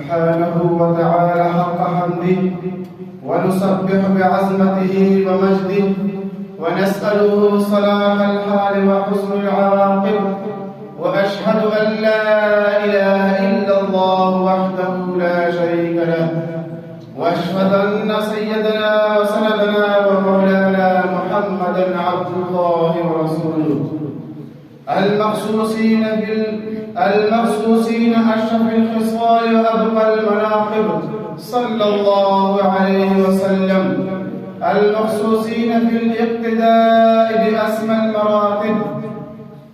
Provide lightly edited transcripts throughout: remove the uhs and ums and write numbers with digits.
سبحانه وتعالى حق حمده، ونسبح بعظمته ومجده، ونسأله صلاح الحال وحسن العواقب، وأشهد أن لا إله إلا الله وحده لا شريك له، وأشهد أن سيدنا وسندنا ومولانا محمدا عبد الله ورسوله المخصوصين أشرف الخصال وأبقى المناقب صلى الله عليه وسلم، المخصوصين في الاقتداء بأسمى المراتب،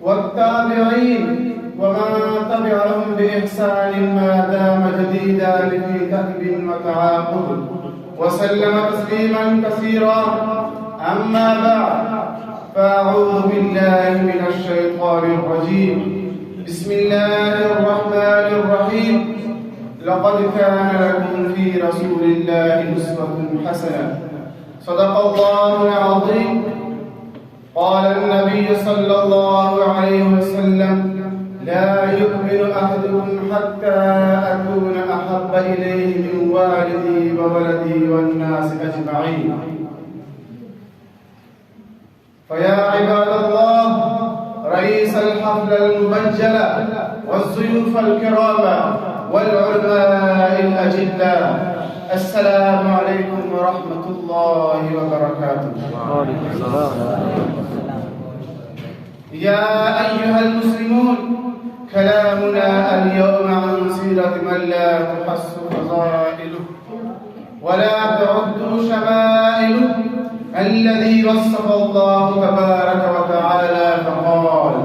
والتابعين ومن تبعهم بإحسان ما دام جديدا في دأب وتعاقب، وسلم تسليما كثيرا. أما بعد، فأعوذ بالله من الشيطان الرجيم. بسم الله الرحمن الرحيم. لقد كان لكم في رسول الله أسوة حسنة. صدق الله العظيم. قال النبي صلى الله عليه وسلم: لا يؤمن أحدكم حتى أكون أحب إليه من والدي وولدي والناس أجمعين. فيا عباد الله، رئيس الحفل المبجل والضيوف الكرام والعلماء الأجلاء، السلام عليكم ورحمة الله وبركاته. يا أيها المسلمون، كلامنا اليوم عن سيرة من لا تحص فضائله ولا تعد شمائله، الذي وصف الله تبارك وتعالى فقال: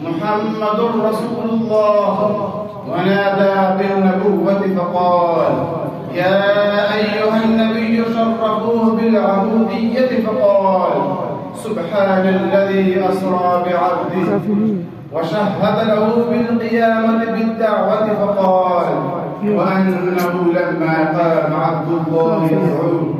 محمد رسول الله، ونادى بالنبوة فقال: يا أيها النبي شرفوه بالعبودية فقال: سبحان الذي أسرى بعبده وشهد له بالقيامة بالدعوة فقال: وأنه لما قام عبد الله يدعوه